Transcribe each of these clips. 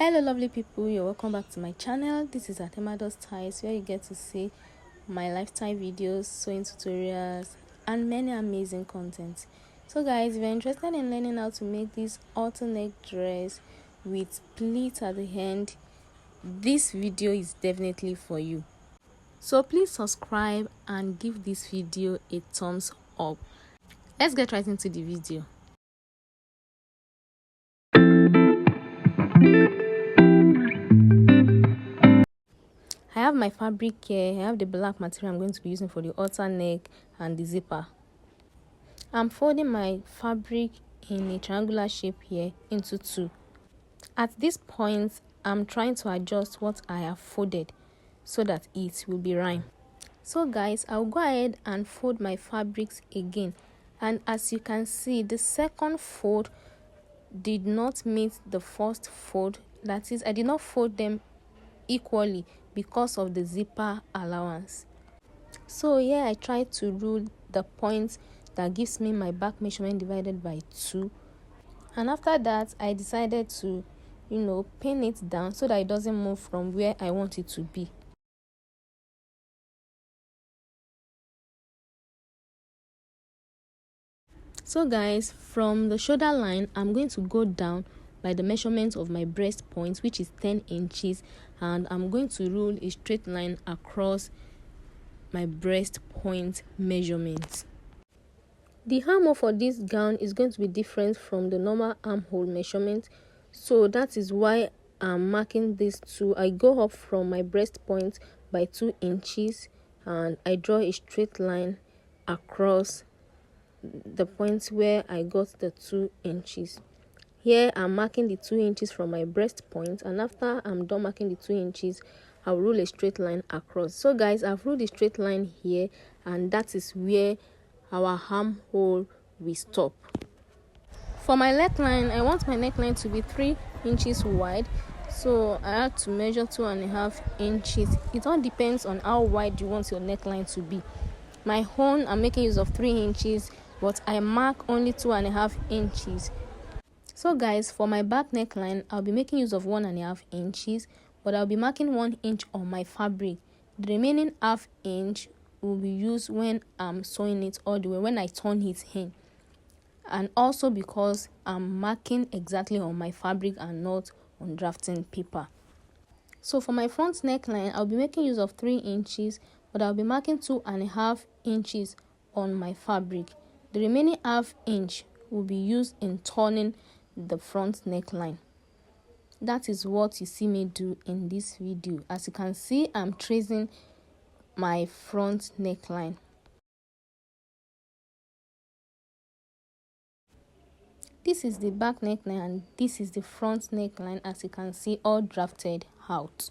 Hello lovely people, you're welcome back to my channel. This is Atemado's Ties, where you get to see my lifestyle videos, sewing tutorials and many amazing content. So guys, if you're interested in learning how to make this halter neck dress with pleats at the end, this video is definitely for you. So please subscribe and give this video a thumbs up. Let's get right into the video. I have my fabric here. I have the black material I'm going to be using for the halter neck and the zipper. I'm folding my fabric in a triangular shape here into two. At this point, I'm trying to adjust what I have folded so that it will be rhyme. So guys, I'll go ahead and fold my fabrics again, and as you can see, the second fold did not meet the first fold. That is, I did not fold them equally because of the zipper allowance. So here I try to rule the point that gives me my back measurement divided by 2, and after that I decided to pin it down so that it doesn't move from where I want it to be. So guys, from the shoulder line I'm going to go down by the measurement of my breast point, which is 10 inches, and I'm going to rule a straight line across my breast point measurement. The armhole for this gown is going to be different from the normal armhole measurement, so that is why I'm marking these two. I go up from my breast point by 2 inches and I draw a straight line across the point where I got the 2 inches. Here I'm marking the 2 inches from my breast point, and after I'm done marking the 2 inches, I'll rule a straight line across. So guys, I've ruled a straight line here, and that is where our armhole will stop. For my neckline, I want my neckline to be 3 inches wide, so I have to measure 2.5 inches. It all depends on how wide you want your neckline to be. My own, I'm making use of 3 inches, but I mark only 2.5 inches. So guys, for my back neckline, I'll be making use of 1.5 inches, but I'll be marking 1 inch on my fabric. The remaining ½ inch will be used when I'm sewing it all the way, when I turn it in, and also because I'm marking exactly on my fabric and not on drafting paper. So for my front neckline, I'll be making use of 3 inches, but I'll be marking 2.5 inches on my fabric. The remaining ½ inch will be used in turning the front neckline. That is what you see me do in this video. As you can see, I'm tracing my front neckline. This is the back neckline and this is the front neckline, as you can see, all drafted out.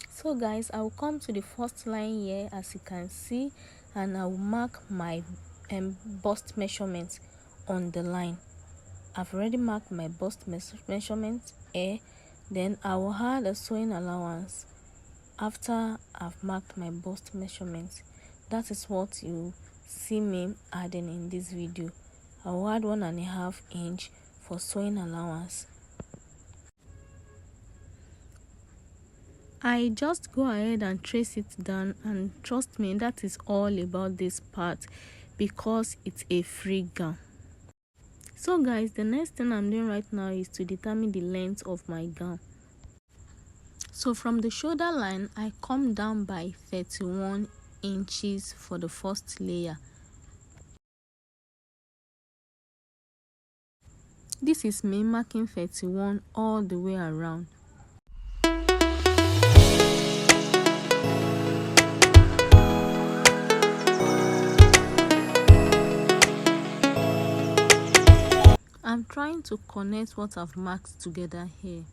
So guys, I will come to the first line here, as you can see, and I will mark my bust measurement on the line. I've already marked my bust measurement here. Then I will add a sewing allowance after I've marked my bust measurement. That is what you see me adding in this video. I will add 1.5 inch for sewing allowance. I just go ahead and trace it down, and trust me, that is all about this part because it's a free gown. So guys, the next thing I'm doing right now is to determine the length of my gown. So from the shoulder line, I come down by 31 inches for the first layer. This is me marking 31 all the way around. I'm trying to connect what I've marked together here.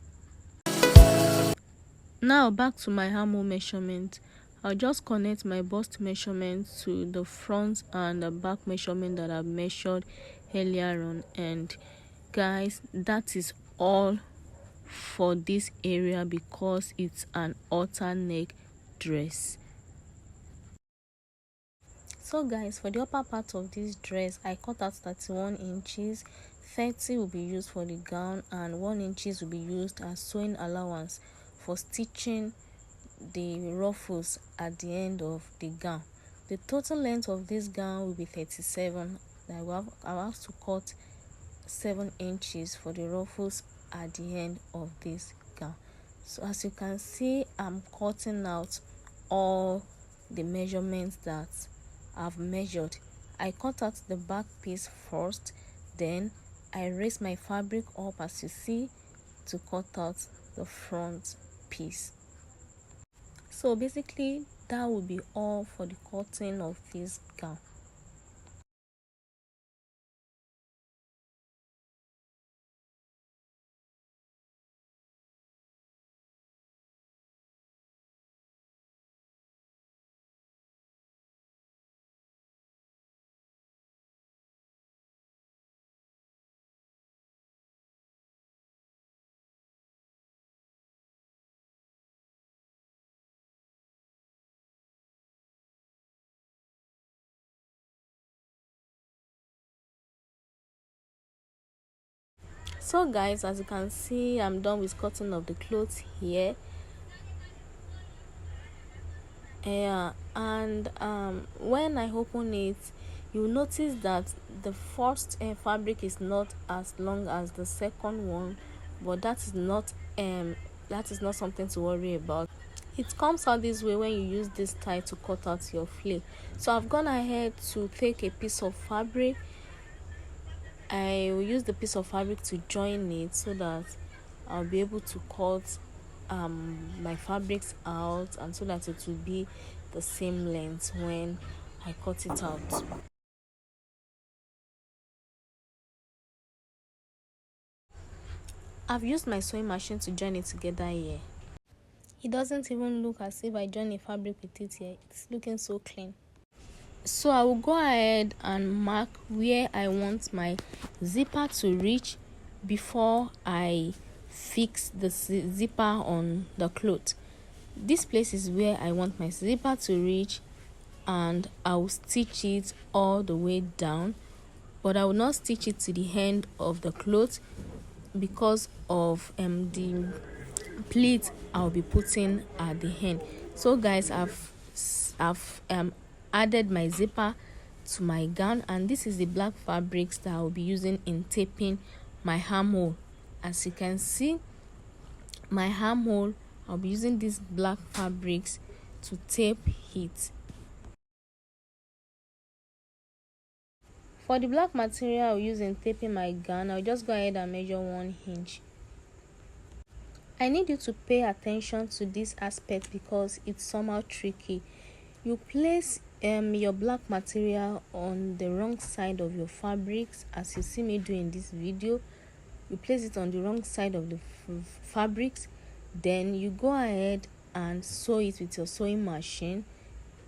Now back to my armhole measurement. I'll just connect my bust measurement to the front and the back measurement that I've measured earlier on. And guys, that is all for this area because it's an halter neck dress. So guys, for the upper part of this dress, I cut out 31 inches, 30 will be used for the gown and 1 inches will be used as sewing allowance for stitching the ruffles at the end of the gown. The total length of this gown will be 37. I will have to cut 7 inches for the ruffles at the end of this gown. So as you can see, I'm cutting out all the measurements that I've measured. I cut out the back piece first, then I raise my fabric up as you see to cut out the front piece. So basically that will be all for the cutting of this gown. So guys, as you can see, I'm done with cutting of the clothes here. Yeah, and when I open it, you'll notice that the first fabric is not as long as the second one, but that is not something to worry about. It comes out this way when you use this tie to cut out your flare. So I've gone ahead to take a piece of fabric. I will use the piece of fabric to join it so that I'll be able to cut my fabrics out, and so that it will be the same length when I cut it out. I've used my sewing machine to join it together here. It doesn't even look as if I joined a fabric with it here. It's looking so clean. So I will go ahead and mark where I want my zipper to reach before I fix the zipper on the cloth. This place is where I want my zipper to reach, and I will stitch it all the way down, but I will not stitch it to the end of the cloth because of the pleats I'll be putting at the end. So guys, I've added my zipper to my gown, and this is the black fabrics that I'll be using in taping my armhole. As you can see, my armhole, I'll be using these black fabrics to tape it. For the black material I'll use in taping my gown, I'll just go ahead and measure 1 inch. I need you to pay attention to this aspect because it's somehow tricky. You place your black material on the wrong side of your fabrics, as you see me do in this video. You place it on the wrong side of the fabrics, then you go ahead and sew it with your sewing machine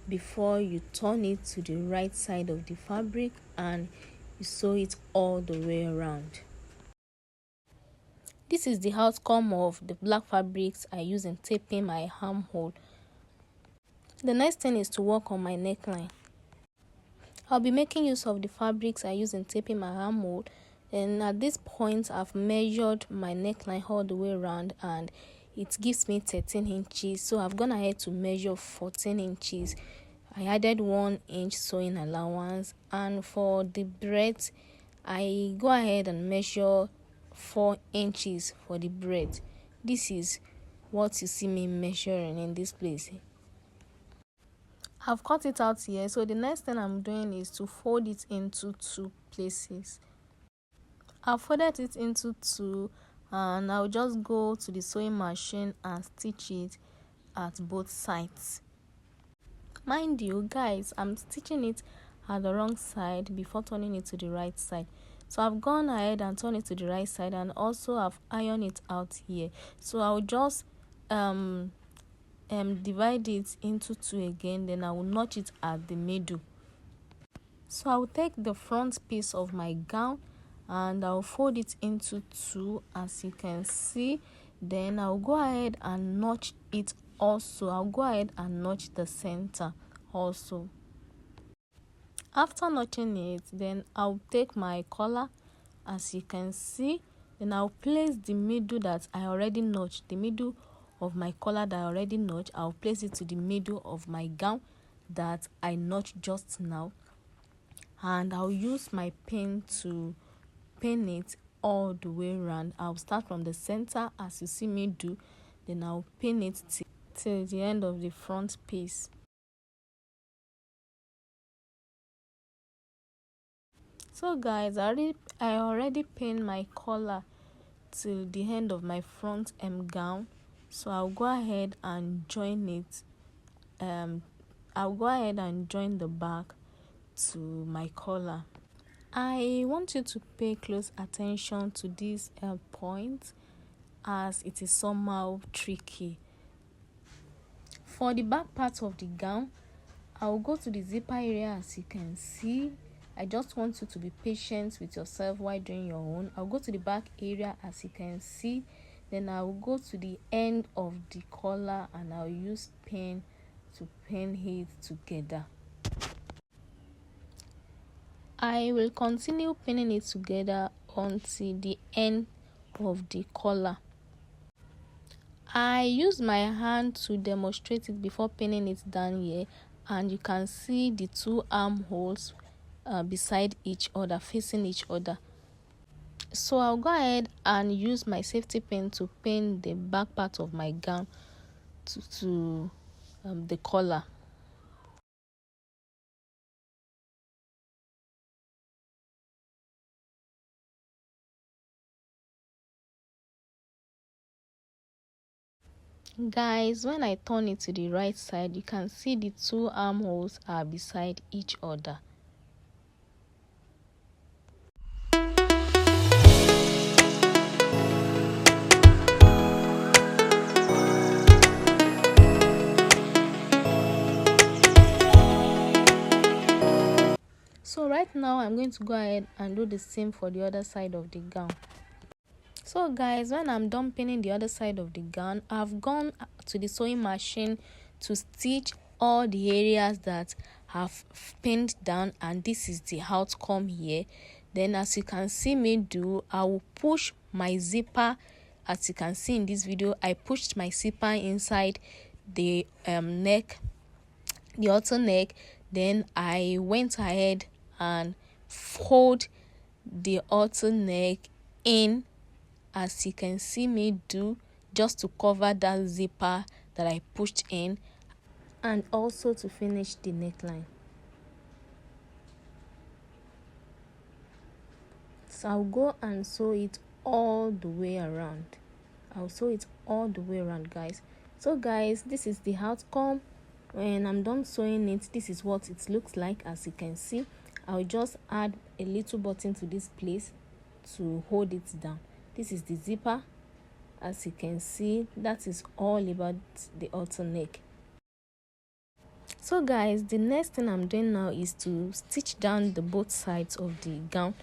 before you turn it to the right side of the fabric and you sew it all the way around. This is the outcome of the black fabrics I use in taping my armhole. The next thing is to work on my neckline. I'll be making use of the fabrics I use in taping my armhole, and at this point I've measured my neckline all the way around and it gives me 13 inches. So I've gone ahead to measure 14 inches. I added 1 inch sewing allowance, and for the breadth I go ahead and measure 4 inches for the breadth. This is what you see me measuring in this place. I've cut it out here, so the next thing I'm doing is to fold it into 2 places. I've folded it into 2, and I'll just go to the sewing machine and stitch it at both sides. Mind you guys, I'm stitching it at the wrong side before turning it to the right side. So I've gone ahead and turned it to the right side, and also I've ironed it out here. So I'll just divide it into 2 again, then I will notch it at the middle. So I will take the front piece of my gown and I'll fold it into 2, as you can see. Then I'll go ahead and notch it also. I'll go ahead and notch the center also. After notching it, then I'll take my collar as you can see. Then I'll place the middle that I already notched, the middle of my collar that I already notched. I'll place it to the middle of my gown that I notched just now, and I'll use my pin to pin it all the way around. I'll start from the center as you see me do, then I'll pin it till the end of the front piece. So guys, I already pinned my collar till the end of my front gown, so I'll go ahead and join it. I'll go ahead and join the back to my collar. I want you to pay close attention to this point, as it is somehow tricky. For the back part of the gown, I'll go to the zipper area. As you can see, I just want you to be patient with yourself while doing your own. I'll go to the back area, as you can see, then I'll go to the end of the collar and I'll use pin to pin it together. I will continue pinning it together until the end of the collar. I use my hand to demonstrate it before pinning it down here, and you can see the two armholes beside each other, facing each other. So I'll go ahead and use my safety pin to pin the back part of my gown to the collar. Guys, when I turn it to the right side, you can see the two armholes are beside each other. So right now I'm going to go ahead and do the same for the other side of the gown. So guys, when I'm done pinning the other side of the gown, I've gone to the sewing machine to stitch all the areas that have pinned down, and this is the outcome here. Then as you can see me do, I will push my zipper. As you can see in this video, I pushed my zipper inside the neck, the outer neck. Then I went ahead and fold the outer neck in, as you can see me do, just to cover that zipper that I pushed in, and also to finish the neckline. So I'll go and sew it all the way around. I'll sew it all the way around, guys. So guys, this is the outcome. When I'm done sewing it, this is what it looks like. As you can see, I'll just add a little button to this place to hold it down. This is the zipper. As you can see, that is all about the outer neck. So guys, the next thing I'm doing now is to stitch down the both sides of the gown.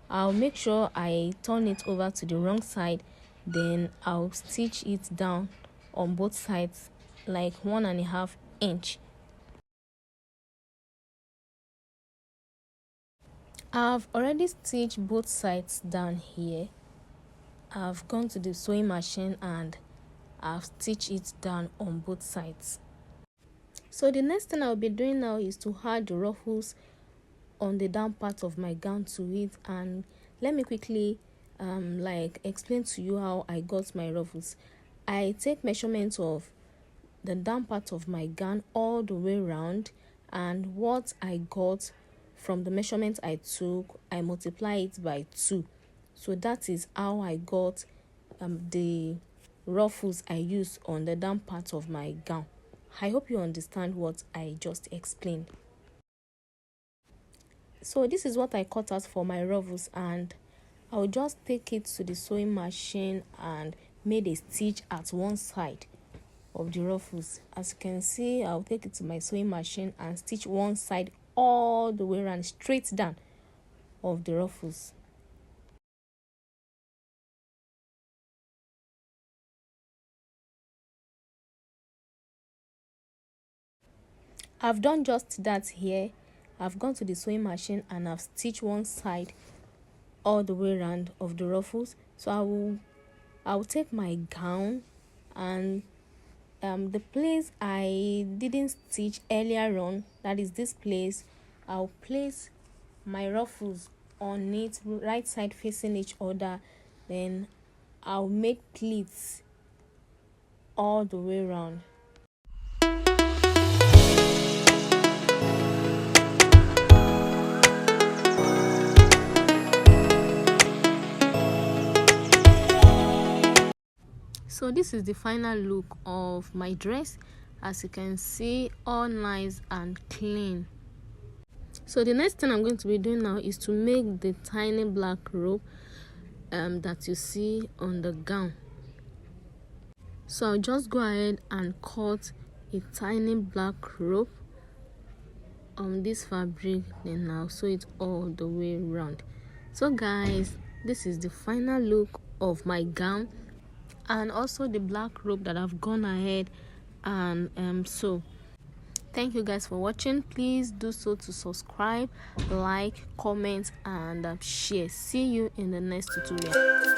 I'll make sure I turn it over to the wrong side, then I'll stitch it down on both sides like 1.5 inch. I've already stitched both sides down here. I've gone to the sewing machine and I've stitched it down on both sides. So the next thing I'll be doing now is to add the ruffles on the down part of my gown to it, and let me quickly explain to you how I got my ruffles. I take measurements of the down part of my gown all the way around, and what I got from the measurement I took, I multiply it by 2. So that is how I got the ruffles I used on the down part of my gown. I hope you understand what I just explained. So this is what I cut out for my ruffles, and I'll just take it to the sewing machine and made a stitch at one side of the ruffles. As you can see, I'll take it to my sewing machine and stitch one side all the way around, straight down of the ruffles. I've done just that here. I've gone to the sewing machine and I've stitched one side all the way around of the ruffles. So I will take my gown, and the place I didn't stitch earlier on, that is this place, I'll place my ruffles on it, right side facing each other. Then I'll make pleats all the way around. So this is the final look of my dress. As you can see, all nice and clean. So the next thing I'm going to be doing now is to make the tiny black rope that you see on the gown. So I'll just go ahead and cut a tiny black rope on this fabric, then I'll sew it all the way around. So guys, this is the final look of my gown, and also the black rope that I've gone ahead and sew. Thank you guys for watching. Please do so to subscribe, like, comment, and share. See you in the next tutorial.